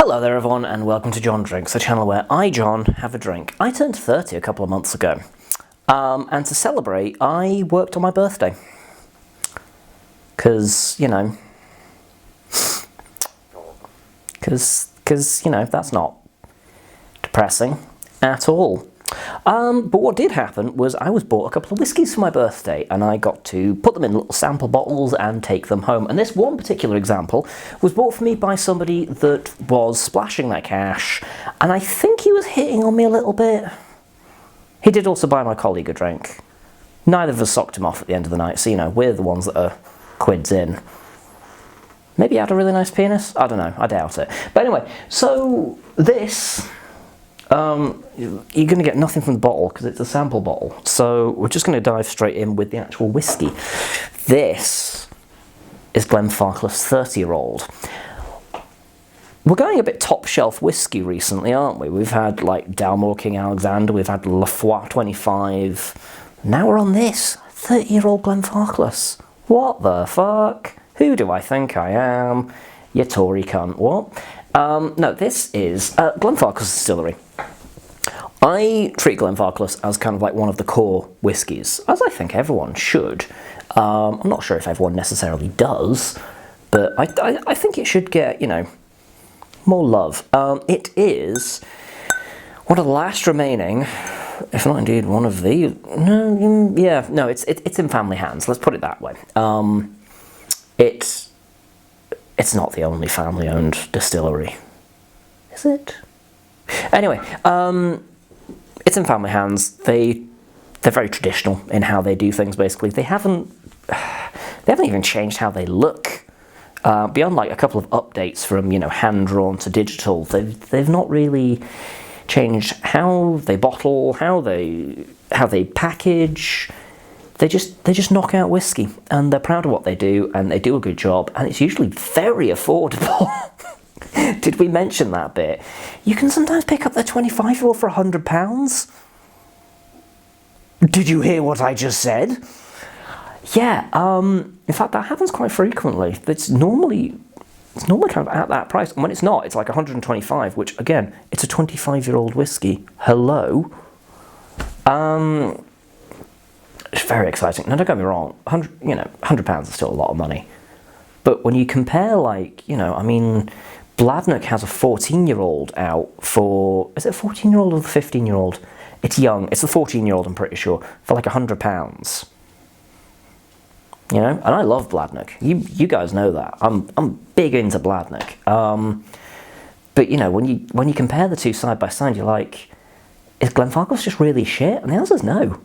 Hello there everyone and welcome to John Drinks, the channel where I, John, have a drink. I turned 30 a couple of months ago, and to celebrate I worked on my birthday. Because, you know, that's not depressing at all. But what did happen was I was bought a couple of whiskies for my birthday and I got to put them in little sample bottles and take them home. And this one particular example was bought for me by somebody that was splashing their cash, and I think he was hitting on me a little bit. He did also buy my colleague a drink. Neither of us socked him off at the end of the night, so you know, we're the ones that are quids in. Maybe he had a really nice penis? I don't know, I doubt it. But anyway, so this... you're going to get nothing from the bottle because it's a sample bottle. So we're just going to dive straight in with the actual whiskey. This is Glenfarclas 30-year-old. We're going a bit top shelf whiskey recently, aren't we? We've had like Dalmore King Alexander, we've had Lafroy 25. Now we're on this 30-year-old Glenfarclas. What the fuck? Who do I think I am? You Tory cunt. What? No, this is Glenfarclas Distillery. I treat Glenfarclas as kind of like one of the core whiskies, as I think everyone should. I'm not sure if everyone necessarily does, but I think it should get, you know, more love. It is one of the last remaining, if not indeed one of the, it's in family hands, let's put it that way. It's not the only family-owned distillery, is it? Anyway, it's in family hands. They're very traditional in how they do things. Basically, they haven't even changed how they look. Beyond like a couple of updates from, you know, hand drawn to digital, they've not really changed how they bottle, how they package. They just knock out whiskey, and they're proud of what they do, and they do a good job, and it's usually very affordable. Did we mention that bit? You can sometimes pick up the 25-year-old for £100. Did you hear what I just said? Yeah, in fact that happens quite frequently. It's normally kind of at that price, and when it's not, it's like 125, which again, it's a 25-year-old whiskey. Hello? It's very exciting. Now, don't get me wrong, £100 is still a lot of money. But when you compare, like, you know, I mean, Bladnoch has a 14-year-old out for, is it a 14-year-old or the 15-year-old? It's young. It's the 14-year-old, I'm pretty sure, for like £100. You know, and I love Bladnoch. You guys know that. I'm big into Bladnoch. But you know, when you compare the two side by side, you're like, is Glenfarclas just really shit? And the answer is no.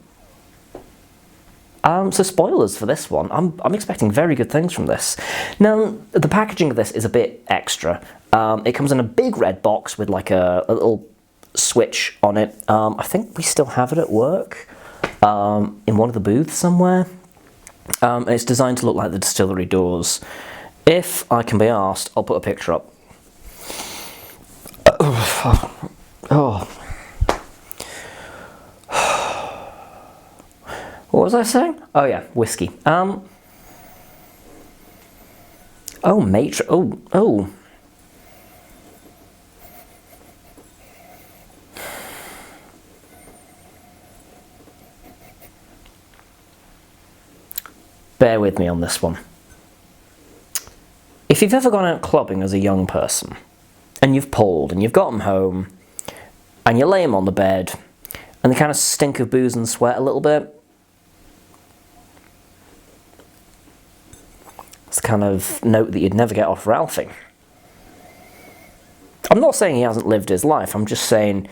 So spoilers for this one. I'm expecting very good things from this. Now, the packaging of this is a bit extra. It comes in a big red box with like a little switch on it. I think we still have it at work in one of the booths somewhere. And it's designed to look like the distillery doors. If I can be asked, I'll put a picture up. Oh. What was I saying? Oh yeah, whiskey. Oh, matron. Oh. Bear with me on this one. If you've ever gone out clubbing as a young person, and you've pulled, and you've got them home, and you lay them on the bed, and they kind of stink of booze and sweat a little bit, it's the kind of note that you'd never get off Ralphie. I'm not saying he hasn't lived his life, I'm just saying,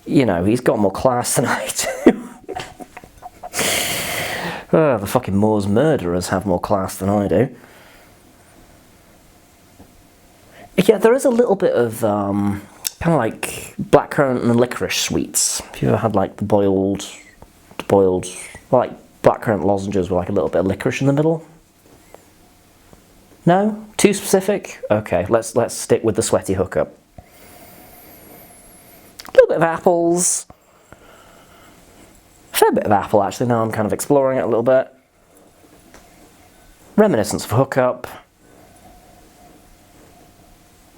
you know, he's got more class than I do. The fucking Moors murderers have more class than I do. Yeah, there is a little bit of kind of like blackcurrant and licorice sweets. Have you ever had like the boiled like blackcurrant lozenges with like a little bit of licorice in the middle? No? Too specific? Okay, let's stick with the sweaty hookup. A little bit of apples. A fair bit of apple, actually, now I'm kind of exploring it a little bit. Reminiscence of hookup.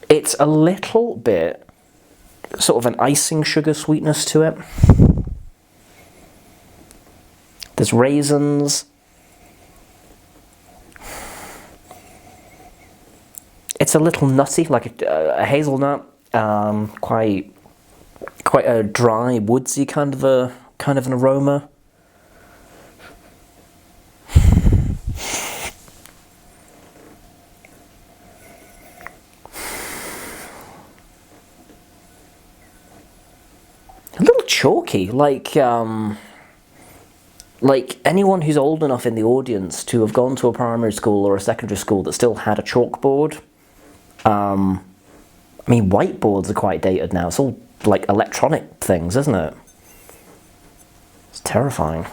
It's a little bit sort of an icing sugar sweetness to it. There's raisins. It's a little nutty, like a hazelnut. Quite a dry, woodsy kind of an aroma. A little chalky, like anyone who's old enough in the audience to have gone to a primary school or a secondary school that still had a chalkboard. I mean, whiteboards are quite dated now. It's all like electronic things, isn't it? It's terrifying.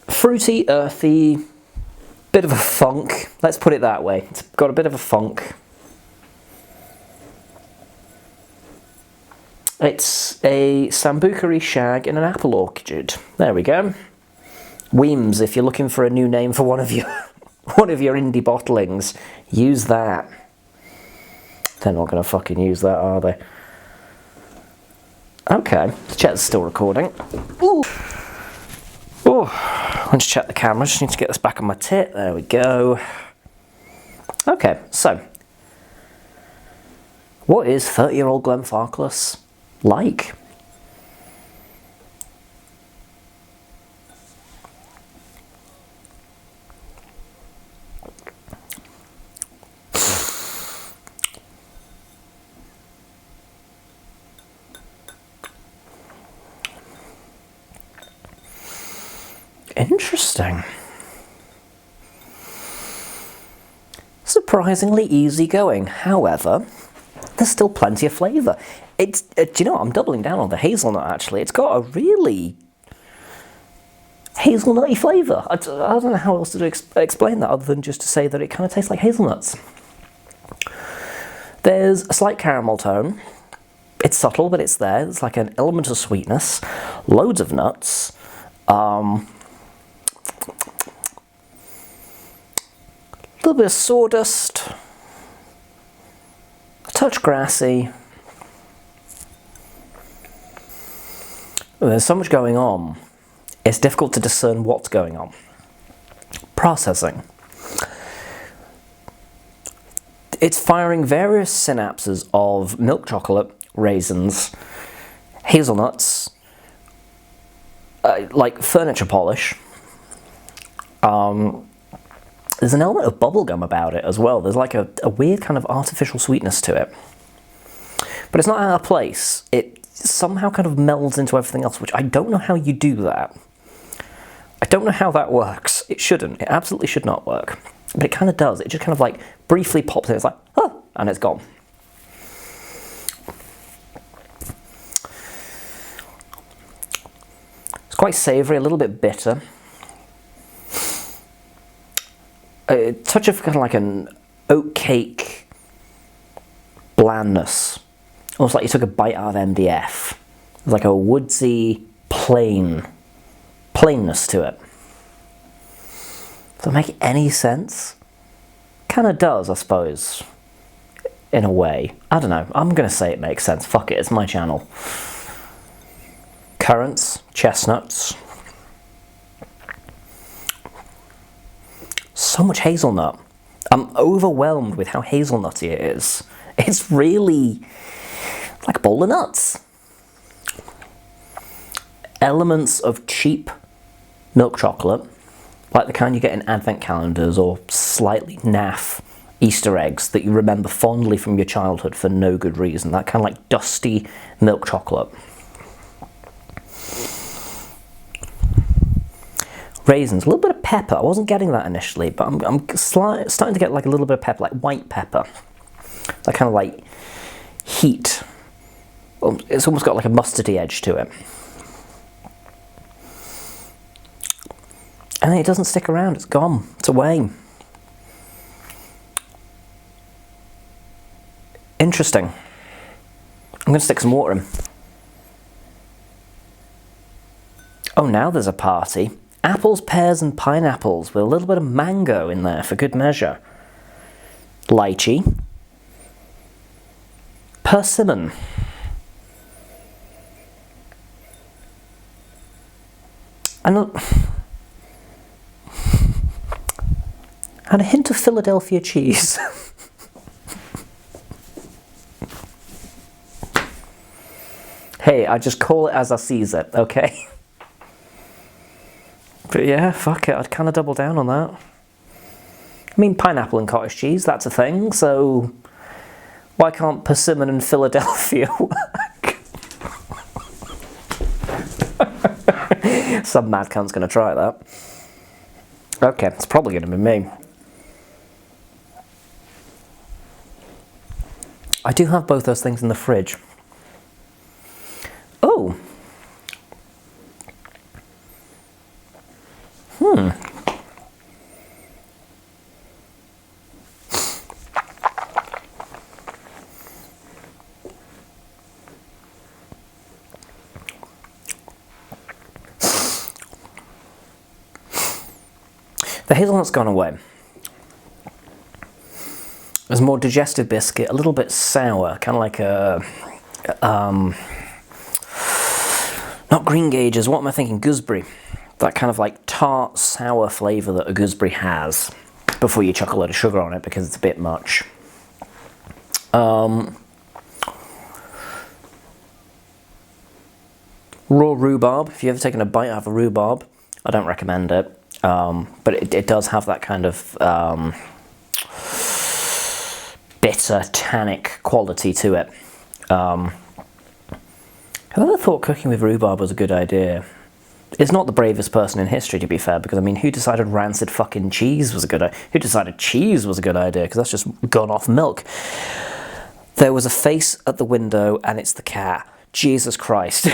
Fruity, earthy, bit of a funk. Let's put it that way. It's got a bit of a funk. It's a Sambuca shag in an apple orchard. There we go. Weems, if you're looking for a new name for one of your indie bottlings, use that. They're not going to fucking use that, are they? Okay, let's check it's still recording. Ooh. Ooh. Let's check the camera. Just need to get this back on my tit. There we go. Okay, so what is 30-year-old Glenfarclas like? Interesting. Surprisingly easygoing. However, there's still plenty of flavour. Do you know what? I'm doubling down on the hazelnut, actually. It's got a really hazelnutty flavour. I don't know how else to explain that other than just to say that it kind of tastes like hazelnuts. There's a slight caramel tone. It's subtle, but it's there. It's like an element of sweetness. Loads of nuts. A little bit of sawdust. A touch grassy. There's so much going on, it's difficult to discern what's going on. Processing. It's firing various synapses of milk chocolate, raisins, hazelnuts, like furniture polish. There's an element of bubblegum about it as well. There's like a weird kind of artificial sweetness to it. But it's not out of place. It somehow kind of melds into everything else, which I don't know how you do that. I don't know how that works. It shouldn't. It absolutely should not work. But it kind of does. It just kind of like briefly pops in. It's like, oh, and it's gone. It's quite savoury, a little bit bitter. A touch of kind of like an oat cake blandness. Almost like you took a bite out of MDF. There's like a woodsy, plainness to it. Does that make any sense? Kind of does, I suppose. In a way. I don't know. I'm going to say it makes sense. Fuck it, it's my channel. Currants, chestnuts. So much hazelnut. I'm overwhelmed with how hazelnutty it is. It's really like a bowl of nuts. Elements of cheap milk chocolate, like the kind you get in advent calendars or slightly naff Easter eggs that you remember fondly from your childhood for no good reason. That kind of like dusty milk chocolate. Raisins, a little bit of pepper. I wasn't getting that initially, but I'm starting to get like a little bit of pepper, like white pepper. That kind of like heat. It's almost got like a mustardy edge to it. And then it doesn't stick around, it's gone, it's away. Interesting. I'm going to stick some water in. Oh now there's a party. Apples, pears and pineapples with a little bit of mango in there for good measure. Lychee. Persimmon. And a hint of Philadelphia cheese. Hey, I just call it as I sees it, okay? But yeah, fuck it, I'd kind of double down on that. I mean, pineapple and cottage cheese, that's a thing, so why can't persimmon and Philadelphia work? Some mad cunt's going to try that. Okay, it's probably going to be me. I do have both those things in the fridge. Oh. The hazelnut's gone away. There's more digestive biscuit, a little bit sour, kind of like a, not green gages, what am I thinking, gooseberry. That kind of like tart, sour flavour that a gooseberry has before you chuck a load of sugar on it because it's a bit much. Raw rhubarb, if you've ever taken a bite out of a rhubarb, I don't recommend it. But it does have that kind of bitter, tannic quality to it. Whoever thought cooking with rhubarb was a good idea is not the bravest person in history, to be fair, because, I mean, who decided rancid fucking cheese was a good idea? Who decided cheese was a good idea? Because that's just gone off milk. There was a face at the window, and it's the cat. Jesus Christ.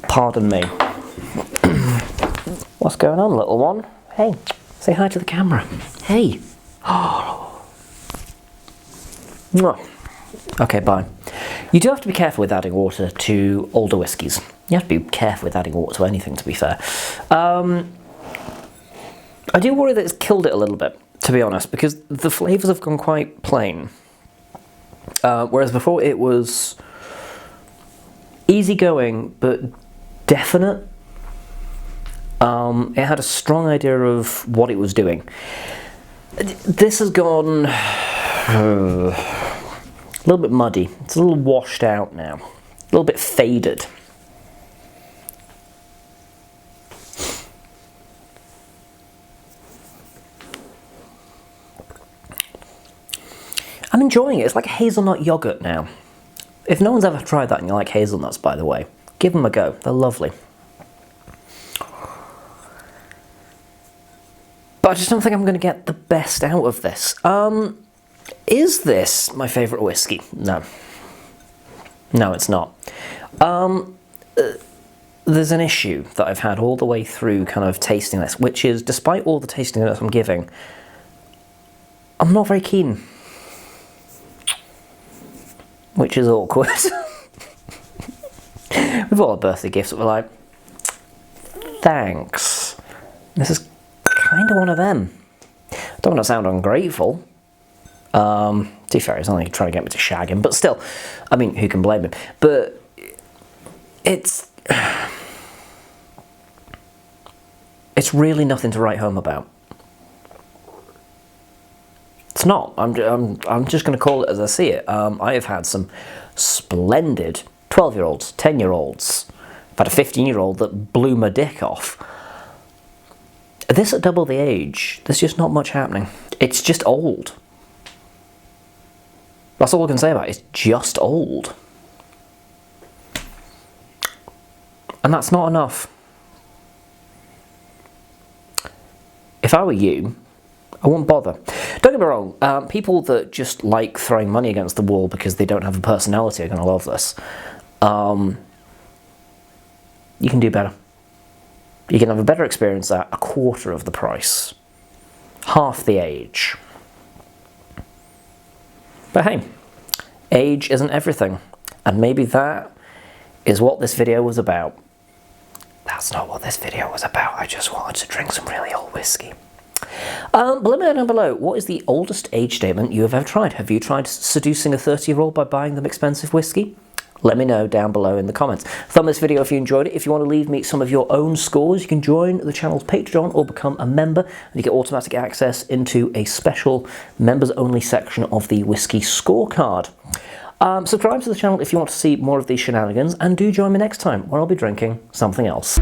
Pardon me. What's going on, little one? Hey, say hi to the camera. Hey. Okay, bye. You do have to be careful with adding water to older whiskies. You have to be careful with adding water to anything, to be fair. I do worry that it's killed it a little bit, to be honest, because the flavours have gone quite plain. Whereas before it was easygoing, but definite. It had a strong idea of what it was doing. This has gone a little bit muddy. It's a little washed out now. A little bit faded. I'm enjoying it. It's like hazelnut yogurt now. If no one's ever tried that and you like hazelnuts, by the way, give them a go. They're lovely. But I just don't think I'm going to get the best out of this. Is this my favourite whiskey? No. No, it's not. There's an issue that I've had all the way through kind of tasting this, which is, despite all the tasting notes I'm giving, I'm not very keen. Which is awkward. We've all had birthday gifts that we're like, thanks. This is kind of one of them. I don't want to sound ungrateful. To be fair, he's only trying to get me to shag him, but still, I mean, who can blame him? But it's really nothing to write home about. It's not. I'm just going to call it as I see it. I have had some splendid 12-year-olds, 10-year-olds. I've had a 15-year-old that blew my dick off. This at double the age, there's just not much happening. It's just old. That's all I can say about it. It's just old. And that's not enough. If I were you, I wouldn't bother. Don't get me wrong, people that just like throwing money against the wall because they don't have a personality are going to love this. You can do better. You can have a better experience at a quarter of the price. Half the age. But hey, age isn't everything. And maybe that is what this video was about. That's not what this video was about. I just wanted to drink some really old whiskey. But let me know down below, what is the oldest age statement you have ever tried? Have you tried seducing a 30-year-old by buying them expensive whiskey? Let me know down below in the comments. Thumb this video if you enjoyed it. If you want to leave me some of your own scores, you can join the channel's Patreon or become a member, and you get automatic access into a special members-only section of the Whiskey Scorecard. Subscribe to the channel if you want to see more of these shenanigans, and do join me next time where I'll be drinking something else.